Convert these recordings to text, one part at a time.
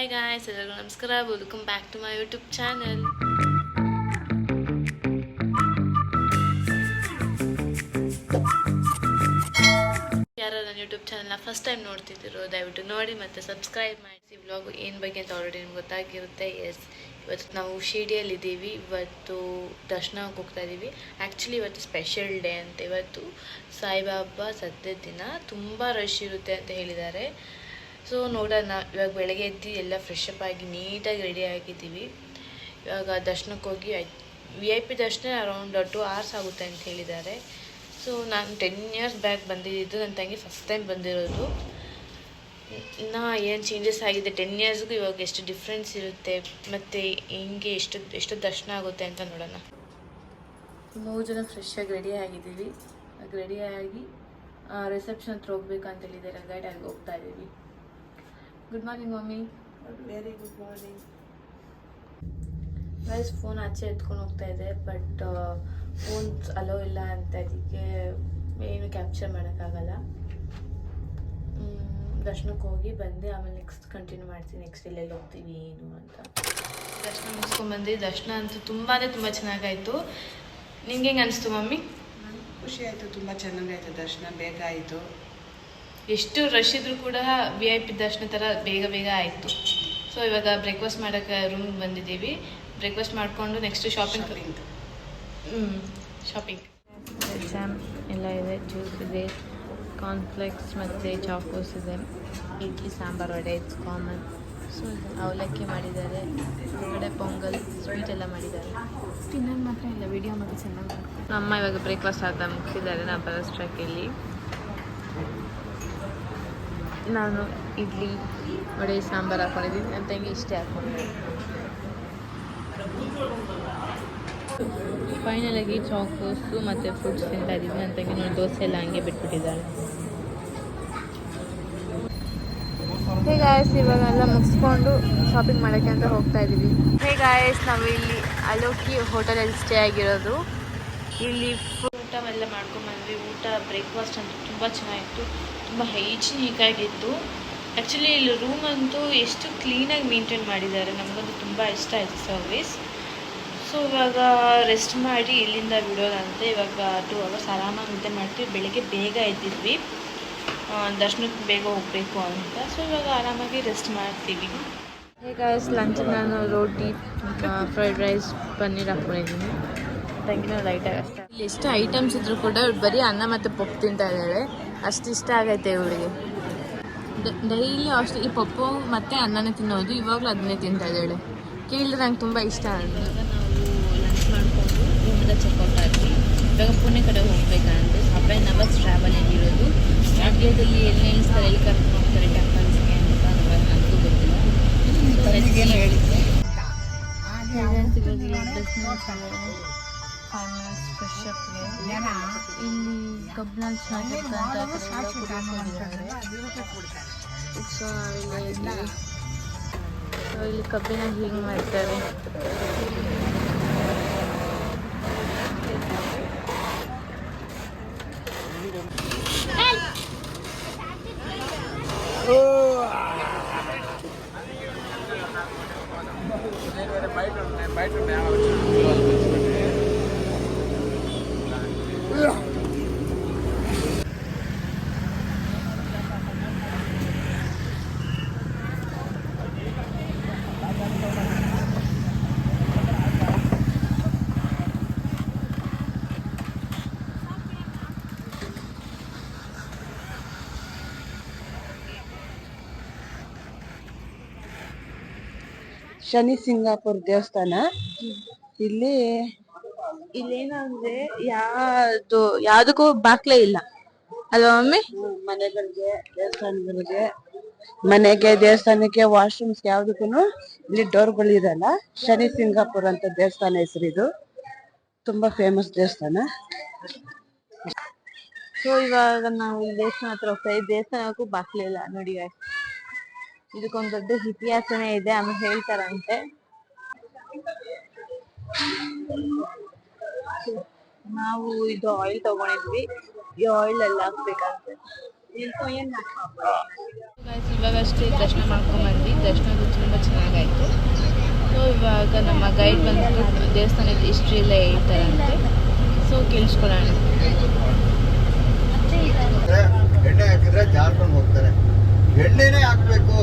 Hi guys, ಎಲ್ಲರಿಗೂ ನಮಸ್ಕಾರ. Welcome back to my YouTube channel. ಯಾರು ನನ್ನ ಯೂಟ್ಯೂಬ್ ಚಾನಲ್ನ ಫಸ್ಟ್ ಟೈಮ್ ನೋಡ್ತಿದ್ದೀರೋ ದಯವಿಟ್ಟು ನೋಡಿ ಮತ್ತು ಸಬ್ಸ್ಕ್ರೈಬ್ ಮಾಡಿಸಿ. ವ್ಲಾಗ್ ಏನು ಬಗ್ಗೆ ಅಂತ ಆಲ್ರೆಡಿ ನಿಮ್ಗೆ ಗೊತ್ತಾಗಿರುತ್ತೆ. ಇವತ್ತು ನಾವು ಶಿರ್ಡಿಯಲ್ಲಿದ್ದೀವಿ. ಇವತ್ತು ದರ್ಶನಕ್ಕೆ ಹೋಗ್ತಾ ಇದ್ದೀವಿ. ಆ್ಯಕ್ಚುಲಿ ಇವತ್ತು ಸ್ಪೆಷಲ್ ಡೇ ಅಂತ. ಇವತ್ತು ಸಾಯಿಬಾಬಾ ಸದ್ಯ ದಿನ ತುಂಬ ರಶ್ ಇರುತ್ತೆ ಅಂತ ಹೇಳಿದ್ದಾರೆ. ಸೊ ನೋಡೋಣ. ಇವಾಗ ಬೆಳಗ್ಗೆ ಎದ್ದು ಎಲ್ಲ ಫ್ರೆಶ್ ಅಪ್ ಆಗಿ ನೀಟಾಗಿ ರೆಡಿ ಆಗಿದ್ದೀವಿ. ಇವಾಗ ದರ್ಶನಕ್ಕೆ ಹೋಗಿ VIP ದರ್ಶನ ಅರೌಂಡ್ 2 hours ಆಗುತ್ತೆ ಅಂತ ಹೇಳಿದ್ದಾರೆ. ಸೊ ನಾನು 10 years ಬ್ಯಾಕ್ ಬಂದಿದ್ದು, ನನ್ನ ತಂಗಿ ಫಸ್ಟ್ ಟೈಮ್ ಬಂದಿರೋದು. ನಾ ಏನು ಚೇಂಜಸ್ ಆಗಿದೆ 10 yearsಗೂ ಇವಾಗ ಎಷ್ಟು ಡಿಫ್ರೆನ್ಸ್ ಇರುತ್ತೆ ಮತ್ತು ಹಿಂಗೆ ಎಷ್ಟು ದರ್ಶನ ಆಗುತ್ತೆ ಅಂತ ನೋಡೋಣ. 3 ಜನ ಫ್ರೆಶ್ ಆಗಿ ರೆಡಿ ಆಗಿದ್ದೀವಿ. ರೆಡಿಯಾಗಿ ರಿಸೆಪ್ಷನ್ ಹತ್ರ ಹೋಗ್ಬೇಕಂತ ಹೇಳಿದ್ದಾರೆ. ಗೈಡ್ ಆಗಿ ಹೋಗ್ತಾ ಇದ್ದೀವಿ. Good morning mummy. Very good morning. Guys phone ಆಚೆ ಎತ್ಕೊಂಡು ಹೋಗ್ತಾ ಇದೆ, ಬಟ್ ಫೋನ್ಸ್ ಅಲೋ ಇಲ್ಲ ಅಂತ, ಅದಕ್ಕೆ ಏನು ಕ್ಯಾಪ್ಚರ್ ಮಾಡೋಕ್ಕಾಗಲ್ಲ. ದರ್ಶನಕ್ಕೆ ಹೋಗಿ ಬಂದು ಆಮೇಲೆ ನೆಕ್ಸ್ಟ್ ಕಂಟಿನ್ಯೂ ಮಾಡ್ತೀನಿ. ನೆಕ್ಸ್ಟ್ ಎಲ್ಲೆಲ್ಲಿ ಹೋಗ್ತೀವಿ ಏನು ಅಂತ. ದರ್ಶನ ಮುಗಿಸ್ಕೊಂಡ್ಬಂದು. ದರ್ಶನ ಅಂತೂ ತುಂಬ ಚೆನ್ನಾಗಾಯಿತು. ನಿಮ್ಗೆ ಹೆಂಗೆ ಅನಿಸ್ತು ಮಮ್ಮಿ? ಖುಷಿ ಆಯಿತು, ತುಂಬ ಚೆನ್ನಾಗಾಯಿತು. ದರ್ಶನ ಬೇಗ ಆಯಿತು. ಎಷ್ಟು ರಶ್ ಇದ್ರೂ ಕೂಡ VIP ದರ್ಶನ ಥರ ಬೇಗ ಆಯಿತು. ಸೊ ಇವಾಗ ಬ್ರೇಕ್ಫಾಸ್ಟ್ ಮಾಡೋಕ್ಕೆ ರೂಮ್ಗೆ ಬಂದಿದ್ದೀವಿ. ಬ್ರೇಕ್ಫಾಸ್ಟ್ ಮಾಡಿಕೊಂಡು ನೆಕ್ಸ್ಟ್ ಶಾಪಿಂಗ್. ಜಾಮ್ ಎಲ್ಲ ಇದೆ, ಜ್ಯೂಸ್ ಇದೆ, ಕಾರ್ನ್ಫ್ಲೆಕ್ಸ್ ಮತ್ತು ಚಾಕೋಸ್ ಇದೆ, idli sambar vada it's common. So ಅವಲಕ್ಕಿ ಮಾಡಿದ್ದಾರೆ, ಹೊರಗಡೆ ಪೊಂಗಲ್ ಸ್ವೀಟ್ ಎಲ್ಲ ಮಾಡಿದ್ದಾರೆ. ತಿನ್ನೋದು ಮಾತ್ರ ಇಲ್ಲ, ವಿಡಿಯೋ ಮಾತ್ರ ಚೆನ್ನಾಗಿ. ನಮ್ಮ ಇವಾಗ ಬ್ರೇಕ್ಫಾಸ್ಟ್ ಆದ ಮುಗಿಸಿದ್ದಾರೆ. ನಾವು ಬರೋಷ್ಟರಲ್ಲಿ ನಾನು ಇಡ್ಲಿ ವಡೆ ಸಾಂಬಾರು ಹಾಕ್ಕೊಂಡಿದ್ದೀನಿ. ನನ್ನ ತಂಗಿ ಇಷ್ಟೇ ಹಾಕ್ಕೊಂಡಿದ್ದೀನಿ. ಫೈನಲಾಗಿ ಚಾಕೋಸು ಮತ್ತು ಫ್ರೂಟ್ಸ್ ತಿಂತಾ ಇದ್ದೀವಿ. ನನ್ನ ತಂಗಿ ನೋಡಿ ದೋಸೆ ಎಲ್ಲ ಹಂಗೆ ಬಿಟ್ಬಿಟ್ಟಿದ್ದಾಳೆ. ಹೇ ಗಾಯ್ಸ್, ಇವಾಗೆಲ್ಲ ಮುಗಿಸ್ಕೊಂಡು ಶಾಪಿಂಗ್ ಮಾಡೋಕ್ಕೆ ಅಂತ ಹೋಗ್ತಾ ಇದ್ದೀವಿ. ಹೇ ಗಾಯ್ಸ್, ನಾವು ಇಲ್ಲಿ ಅಲೋಕಿ ಹೋಟೆಲಲ್ಲಿ ಸ್ಟೇ ಆಗಿರೋದು. ಇಲ್ಲಿ ಊಟವೆಲ್ಲ ಮಾಡ್ಕೊಂಡ್ಬಂದ್ವಿ. ಊಟ ಬ್ರೇಕ್ಫಾಸ್ಟ್ ಅಂತೂ ತುಂಬ ಚೆನ್ನಾಗಿತ್ತು, ತುಂಬ ಹೈಜಿನಿಕ್ ಆಗಿತ್ತು. ಆ್ಯಕ್ಚುಲಿ ಇಲ್ಲಿ ರೂಮ್ ಅಂತೂ ಎಷ್ಟು ಕ್ಲೀನಾಗಿ ಮೇಂಟೈನ್ ಮಾಡಿದ್ದಾರೆ. ನಮಗಂತೂ ತುಂಬ ಇಷ್ಟ ಆಯಿತು ಸರ್ವಿಸ್. ಸೊ ಇವಾಗ ರೆಸ್ಟ್ ಮಾಡಿ ಇಲ್ಲಿಂದ ಬಿಡೋದಂತೆ. ಇವಾಗ 2 hours ಆರಾಮಾಗಿ ನಿದ್ದೆ ಮಾಡ್ತೀವಿ. ಬೆಳಗ್ಗೆ ಬೇಗ ಎದ್ದಿದ್ವಿ, ದರ್ಶನಕ್ಕೆ ಬೇಗ ಹೋಗಬೇಕು ಅಂತ. ಸೊ ಇವಾಗ ಆರಾಮಾಗಿ ರೆಸ್ಟ್ ಮಾಡ್ತೀವಿ. ಈಗ ಲಂಚ್ ನಾನು ರೋಟಿ, ಫ್ರೈಡ್ ರೈಸ್, ಪನ್ನೀರ್ ಹಾಕ್ಕೊಂಡಿದ್ದೀನಿ. ತಂಗಿನ ಲೈಟಾಗಿ ಅಷ್ಟೇ. ಇಲ್ಲಿ ಎಷ್ಟು ಐಟಮ್ಸ್ ಇದ್ರೂ ಕೂಡ ಬರೀ ಅನ್ನ ಮತ್ತು ಪಪ್ಪು ತಿಂತಾ ಇದ್ದಾಳೆ. ಅಷ್ಟು ಇಷ್ಟ ಆಗೈತೆ ಇವಳಿಗೆ. ಡೈಲಿ ಅಷ್ಟು ಈ ಪಪ್ಪು ಮತ್ತು ಅನ್ನನೇ ತಿನ್ನೋದು. ಇವಾಗಲೂ ಅದನ್ನೇ ತಿಂತಾ ಇದ್ದಾಳೆ. ಕೇಳಿದ್ರೆ ನಂಗೆ ತುಂಬ ಇಷ್ಟ ಆಗಿದೆ. ಇವಾಗ ನಾವು ಲಂಚ್ ಮಾಡಿಕೊಂಡು ರೂಮಿಂದ ಚೆಕ್ಔಟ್ ಆದ್ವಿ. ಇವಾಗ ಪುಣೆ ಕಡೆ ಹೋಗ್ಬೇಕಂದ್ರೆ 7 hours ಟ್ರಾವೆಲ್ ಆಗಿರೋದು. ರಾಜ್ಯದಲ್ಲಿ ಎಲ್ಲಿ ನಿಲ್ಲಿಸ್ತಾರೆ, ಎಲ್ಲಿ ಕರ್ಕೊಂಡು ಹೋಗ್ತಾರೆ ಟೆಂಪಲ್ಸ್ಗೆ ಅಂತ ನನಗೂ ಗೊತ್ತಿಲ್ಲ. ಹೇಳಿದ್ದೆ ಫ್ರೆಶ್ ಅಪ್ಗೆ ಇಲ್ಲಿ ಕಬ್ಬಿನಲ್ಲಿ ಚೆನ್ನಾಗಿರುತ್ತೆ ಅಂತ. ಸೊ ಇಲ್ಲಿ ಕಬ್ಬಿನ ಹಿಂಗೆ ಮಾಡ್ತಾರೆ. ಶನಿ ಸಿಂಗಾಪುರ ದೇವಸ್ಥಾನ. ಇಲ್ಲೇನಂದ್ರೆ ಯಾವ್ದಕ್ಕೂ ಬಾಕ್ಲೇ ಇಲ್ಲ ಅಲ್ವಾ ಮಮ್ಮಿ? ಮನೆಗಳಿಗೆ, ದೇವಸ್ಥಾನಗಳಿಗೆ, ದೇವಸ್ಥಾನಕ್ಕೆ, ವಾಶ್ರೂಮ್ಸ್ ಯಾವ್ದಕ್ಕೂ ಇಲ್ಲಿ ಡೋರ್ಗಳು ಇರಲ್ಲ. ಶನಿ ಸಿಂಗಾಪುರ್ ಅಂತ ದೇವಸ್ಥಾನ ಹೆಸರು. ಇದು ತುಂಬಾ ಫೇಮಸ್ ದೇವಸ್ಥಾನ. ಸೊ ಇವಾಗ ನಾವು ಇಲ್ಲಿ ದೇವಸ್ಥಾನ ಹತ್ರ ಹೋಗ್ತಾ ಇದ್ದೀವಿ. ದೇವಸ್ಥಾನಕ್ಕೂ ಬಾಕ್ಲೇ ಇಲ್ಲ ನೋಡಿ. ಇದಕ್ಕೊಂದು ದೊಡ್ಡ ಇತಿಹಾಸನೇ ಇದೆ, ಆಮೇಲೆ ಹೇಳ್ತಾರಂತೆ. ನಾವು ಇದು ಆಯಿಲ್ ತಗೊಂಡಿದ್ವಿ. ಈ ಆಯಿಲ್ ಎಲ್ಲ ಹಾಕ್ಬೇಕಂತೆ. ಇವಾಗಷ್ಟೇ ದರ್ಶನ ಮಾಡ್ಕೊಂಡ್ಬಂದ್ವಿ. ದರ್ಶನ ತುಂಬ ಚೆನ್ನಾಗಾಯಿತು. ಸೊ ಇವಾಗ ನಮ್ಮ ಗೈಡ್ ಬಂದ್ಬಿಟ್ಟು ದೇವಸ್ಥಾನದ ಹಿಸ್ಟ್ರಿ ಎಲ್ಲ ಹೇಳ್ತಾರಂತೆ. ಸೊ ಕೇಳಿಸ್ಕೊಳ್ಳೋಣ. ಎಣ್ಣೆ ಹಾಕಿದ್ರೆ ಜಾರ್ಕೊಂಡು ಹೋಗ್ತಾರೆ. ಎಣ್ಣೆನೇ ಹಾಕ್ಬೇಕು,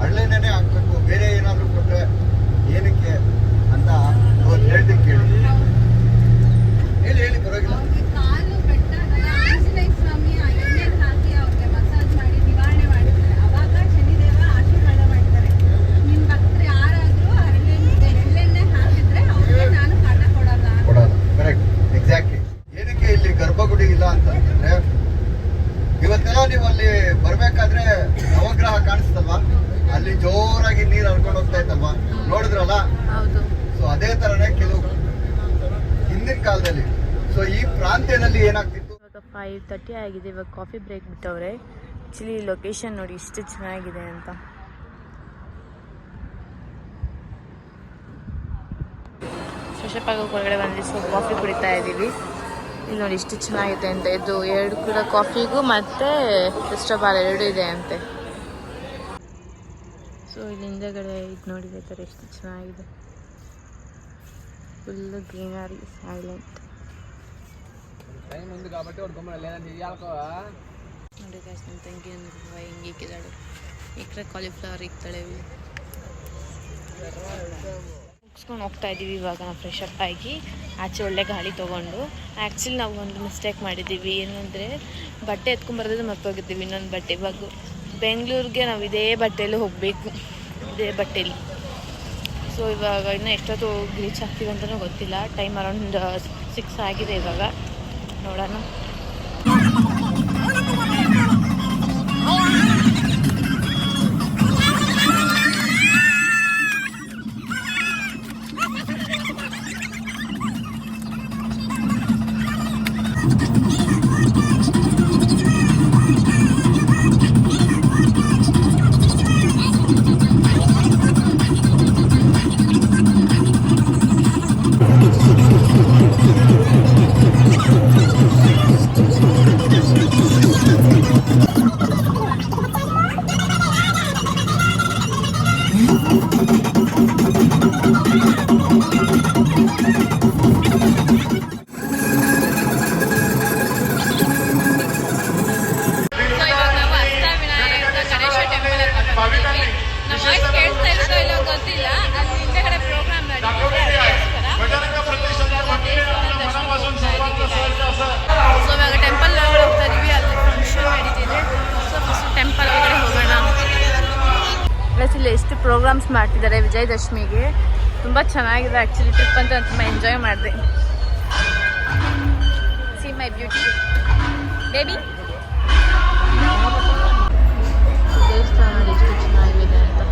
ಹಳ್ಳೆಣ್ಣೆನೇ ಹಾಕ್ಬೇಕು, ಬೇರೆ ಏನಾದರೂ ಕೊಟ್ಟರೆ ಏನಕ್ಕೆ ಅಂತ ಅವ್ರು ಹೇಳ್ತೀನಿ ಕೇಳಿ. ಹೇಳಿ ಪರವಾಗಿಲ್ಲ. ಗರ್ಭಗುಡಿ ಇಲ್ಲ ಅಂತಂದ್ರೆ ಇವತ್ತೆಲ್ಲ ನೀವು ಅಲ್ಲಿ ಬರ್ಬೇಕಾದ್ರೆ ನವಗ್ರಹ ಕಾಣಿಸ್ತಲ್ವಾ, ಅಲ್ಲಿ ಜೋರಾಗಿ ನೀರು ಹರ್ಕೊಂಡು ಹೋಗ್ತಾ ಇತ್ತಲ್ವಾ, ನೋಡಿದ್ರಲ್ಲ. ಸೊ ಅದೇ ತರನೇ ಕೆಲವು ಹಿಂದಿನ ಕಾಲದಲ್ಲಿ. ಸೊ ಈ ಪ್ರಾಂತ್ಯದಲ್ಲಿ ಏನಾಗ್ತಿತ್ತು. ಇವಾಗ 5:30 ಆಗಿದೆ. ಇವಾಗ ಕಾಫಿ ಬ್ರೇಕ್ ಬಿಟ್ಟವ್ರೆ. ಆಕ್ಚುಲಿ ಲೊಕೇಶನ್ ನೋಡಿ ಇಷ್ಟು ಚೆನ್ನಾಗಿದೆ ಅಂತ. ಫ್ರೆಶಪ್ ಆಗೋಕೆ ಹೊರಗಡೆ ಬಂದ್ವಿ. ಸೊ ಕಾಫಿ ಕುಡಿತಾ ಇದ್ದೀವಿ. ಇಲ್ಲಿ ನೋಡಿ ಇಷ್ಟು ಚೆನ್ನಾಗಿದೆ ಅಂತ. ಇದು 2 ಕೂಡ ಕಾಫಿಗೂ ಮತ್ತು ರೆಸ್ಟೋಬಾರ್ 2 ಇದೆ ಅಂತೆ. ಸೊ ಇಲ್ಲಿ ಹಿಂದೆಗಡೆ ಇದು ನೋಡಿದೆ ಥರ ಎಷ್ಟು ಚೆನ್ನಾಗಿದೆ. ಫುಲ್ಲು ಗ್ರೀನರಿ, ಸೈಲೆಂಟ್ ನೋಡಿ ಗೈಸ್. ನನ್ನ ತಂಗಿ ಹಿಂಗೆ ಇಕ್ಕಿದ್ದಾಳೆ. ಈ ಕಡೆ ಕಾಲಿಫ್ಲವರ್ ಇಕ್ತಾಳೆ. ಮುಗಿಸ್ಕೊಂಡು ಹೋಗ್ತಾ ಇದ್ದೀವಿ. ಇವಾಗ ನಾವು ಫ್ರೆಶಪ್ ಆಗಿ ಆಚೆ ಒಳ್ಳೆ ಗಾಳಿ ತೊಗೊಂಡು. ಆ್ಯಕ್ಚುಲಿ ನಾವು ಒಂದು ಮಿಸ್ಟೇಕ್ ಮಾಡಿದ್ದೀವಿ. ಏನು ಅಂದರೆ ಬಟ್ಟೆ ಎತ್ಕೊಂಬರೋದು ಮರ್ತೋಗಿದ್ದೀವಿ. ಇನ್ನೊಂದು ಬಟ್ಟೆ. ಇವಾಗ ಬೆಂಗಳೂರಿಗೆ ನಾವು ಇದೇ ಬಟ್ಟೆಯಲ್ಲಿ ಹೋಗಬೇಕು, ಇದೇ ಬಟ್ಟೆಯಲ್ಲಿ. ಸೊ ಇವಾಗ ಇನ್ನೂ ಎಷ್ಟೊತ್ತು ರೀಚ್ ಆಗ್ತೀವಿ ಅಂತಲೂ ಗೊತ್ತಿಲ್ಲ. ಟೈಮ್ ಅರೌಂಡ್ 6 ಆಗಿದೆ ಇವಾಗ. ನೋಡೋಣ. ಇಲ್ಲಿ ಎಷ್ಟು ಪ್ರೋಗ್ರಾಮ್ಸ್ ಮಾಡ್ತಿದ್ದಾರೆ ವಿಜಯದಶಮಿಗೆ. ತುಂಬ ಚೆನ್ನಾಗಿದೆ ಆ್ಯಕ್ಚುಲಿ. ಟ್ರಿಪ್ ಅಂತ ತುಂಬ ಎಂಜಾಯ್ ಮಾಡಿದೆ. See my beauty baby. ದೇವಸ್ಥಾನ ನೋಡಿ ಎಷ್ಟು ಚೆನ್ನಾಗಿದೆ ಅಂತ.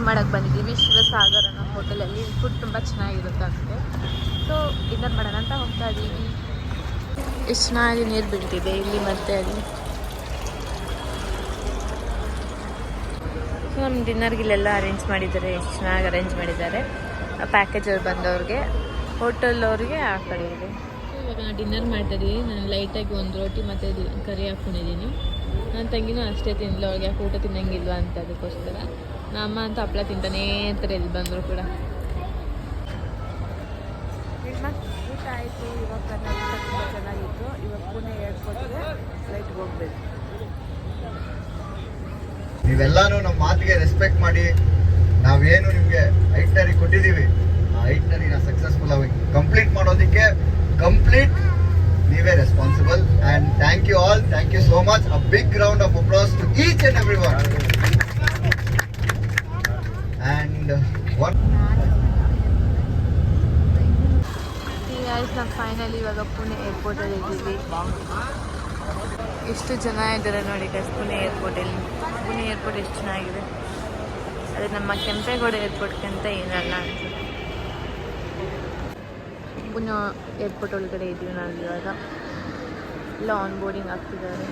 ಮಾಡಕ್ಕೆ ಬಂದಿದ್ದೀವಿ ಶಿವಸಾಗರ್ ಅನ್ನೋ ಹೋಟೆಲಲ್ಲಿ. ಫುಡ್ ತುಂಬ ಚೆನ್ನಾಗಿರುತ್ತೆ ಅಂತೆ. ಸೊ ಡಿನ್ನರ್ ಮಾಡೋಣ ಅಂತ ಹೋಗ್ತಾ ಇದ್ದೀವಿ. ಎಷ್ಟು ಚೆನ್ನಾಗಿ ನೀರು ಬೀಳ್ತಿದೆ ಇಲ್ಲಿ ಮತ್ತು ಅಲ್ಲಿ. ಸೊ ನಮ್ಮ ಡಿನ್ನರ್ಗೆ ಇಲ್ಲೆಲ್ಲ ಅರೇಂಜ್ ಮಾಡಿದ್ದಾರೆ. ಎಷ್ಟು ಚೆನ್ನಾಗಿ ಅರೇಂಜ್ ಮಾಡಿದ್ದಾರೆ. ಪ್ಯಾಕೇಜಲ್ಲಿ ಬಂದವ್ರಿಗೆ, ಹೋಟೆಲ್ ಅವ್ರಿಗೆ ಆ ಕಡೆ ಇದೆ. ಇವಾಗ ನಾನು ಡಿನ್ನರ್ ಮಾಡ್ತಾಯಿದ್ದೀನಿ. ನಾನು ಲೈಟಾಗಿ ಒಂದು ರೋಟಿ ಮತ್ತು ಕರಿ ಹಾಕ್ಕೊಂಡಿದ್ದೀನಿ. ನನ್ನ ತಂಗಿನೂ ಅಷ್ಟೇ ತಿನ್ನಲು. ಅವ್ಳಿಗೆ ಯಾಕೆ ಊಟ ತಿನ್ನಂಗಿಲ್ವ ಅಂತ ಅದಕ್ಕೋಸ್ಕರ. ನಮ್ಮ ಅಂತ ಹಪ್ಪಳ ತಿಂತಾನೇ ಇರ್ತಾರೆ ಇಲ್ಲಿ ಬಂದರೂ ಕೂಡ. ಊಟ ಆಯಿತು. ಇವಾಗ ಕರ್ನಾಟಕ ತುಂಬ ಚೆನ್ನಾಗಿತ್ತು. ಇವಾಗ ಪುಣೆ ಏರ್ಪೋರ್ಟ್ಗೆ ಫ್ಲೈಟ್ಗೆ ಹೋಗ್ಬೇಕು. ನೀವೆಲ್ಲಾನು ನಮ್ಮ ಮಾತಿಗೆ ರೆಸ್ಪೆಕ್ಟ್ ಮಾಡಿ ನಾವೇನು ನಿಮಗೆ ಐಟ್ನರಿ ಕೊಟ್ಟಿದ್ದೀವಿ, ಆ ಐಟ್ನರಿನ ಸಕ್ಸಸ್ಫುಲ್ ಆಗಿ ಕಂಪ್ಲೀಟ್ ಮಾಡೋದಕ್ಕೆ ನೀವೇ responsible. And thank you all. Thank you so much. A big round of applause to each and every one. And what? ನಾವು ಫೈನಲಿ ಇವಾಗ ಪುಣೆ ಏರ್ಪೋರ್ಟಲ್ಲಿ ಇದ್ದೀವಿ. ಎಷ್ಟು ಜನ ಇದ್ದಾರೆ ನೋಡಿ ಗೈಸ್ ಪುಣೆ ಏರ್ಪೋರ್ಟಲ್ಲಿ. ಪುಣೆ ಏರ್ಪೋರ್ಟ್ ಎಷ್ಟು ಚೆನ್ನಾಗಿದೆ. ಅದೇ ನಮ್ಮ ಕೆಂಪೇಗೌಡ ಏರ್ಪೋರ್ಟ್ಗಿಂತ ಏನಲ್ಲ ಅನ್ಸುತ್ತೆ. ಪುಣೆ ಏರ್ಪೋರ್ಟ್ ಒಳಗಡೆ ಇದ್ದೀವಿ ನಾವು ಇವಾಗ. ಎಲ್ಲ ಆನ್ ಬೋರ್ಡಿಂಗ್ ಆಗ್ತಿದ್ದಾರೆ.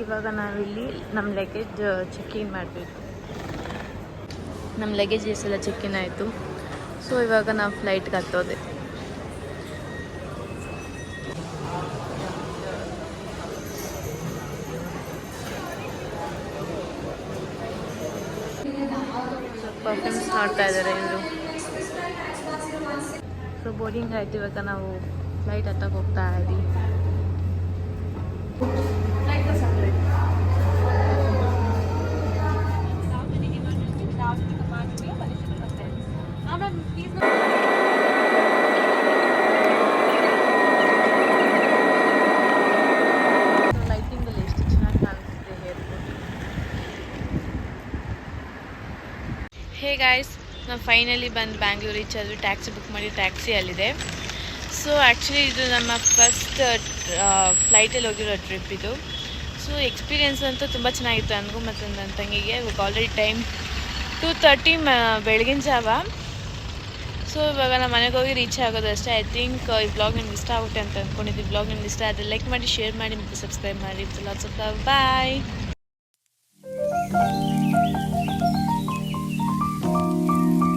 ಇವಾಗ ನಾವಿಲ್ಲಿ ನಮ್ಮ ಲಗೇಜ್ ಚೆಕ್-ಇನ್ ಮಾಡಬೇಕು. ನಮ್ಮ ಲಗೇಜಸ್ ಎಲ್ಲ ಚೆಕ್-ಇನ್ ಆಯಿತು. ಸೊ ಇವಾಗ ನಾವು ಫ್ಲೈಟ್ಗೆ ಹತ್ತೋದೆ. ಪರ್ಫ್ಯೂಮ್ಸ್ ನೋಡ್ತಾ ಇದ್ದಾರೆ ಇವರು. ಸೊ ಬೋರ್ಡಿಂಗ್ ಆಯ್ತು. ಇವಾಗ ನಾವು ಫ್ಲೈಟ್ ಹತ್ತಕ್ಕೆ ಹೋಗ್ತಾ ಇದ್ದೀವಿ. ಲೈಟಿಂಗಲ್ಲಿ ಎಷ್ಟು ಚೆನ್ನಾಗಿ ಕಾಣಿಸ್ತಿದೆ ಏರ್ಪೋರ್ಟ್. ಹೇ ಗಾಯ್ಸ್, ನಾವು ಫೈನಲಿ ಬಂದು ಬ್ಯಾಂಗ್ಳೂರ್ ರೀಚ್ ಆದ್ವಿ. ಟ್ಯಾಕ್ಸಿ ಬುಕ್ ಮಾಡಿ ಟ್ಯಾಕ್ಸಿ ಅಲ್ಲಿದೆ. ಸೊ ಆ್ಯಕ್ಚುಲಿ ಇದು ನಮ್ಮ ಫಸ್ಟ್ ಫ್ಲೈಟಲ್ಲಿ ಹೋಗಿರೋ ಟ್ರಿಪ್ ಇದು. ಸೊ ಎಕ್ಸ್ಪೀರಿಯೆನ್ಸ್ ಅಂತೂ ತುಂಬ ಚೆನ್ನಾಗಿತ್ತು ನನಗೂ ಮತ್ತು ನನ್ನ ತಂಗಿಗೆ. ಇವಾಗ ಆಲ್ರೆಡಿ ಟೈಮ್ 2:30 ಬೆಳಗಿನ ಜಾವ. ಸೊ ಇವಾಗ ನಮ್ಮ ಮನೆಗೆ ಹೋಗಿ ರೀಚ್ ಆಗೋದು ಅಷ್ಟೇ. ಐ ಥಿಂಕ್ ಈ ವ್ಲಾಗ್ ನಿಮ್ಗೆ ಇಷ್ಟ ಆಗುತ್ತೆ ಅಂತ ಅಂದ್ಕೊಂಡಿದ್ದೀವಿ. ವ್ಲಾಗ್ ನಿಮ್ಗೆ ಇಷ್ಟ ಆದರೆ ಲೈಕ್ ಮಾಡಿ, ಶೇರ್ ಮಾಡಿ ಮತ್ತು ಸಬ್ಸ್ಕ್ರೈಬ್ ಮಾಡಿ. Lots of love. ಬಾಯ್.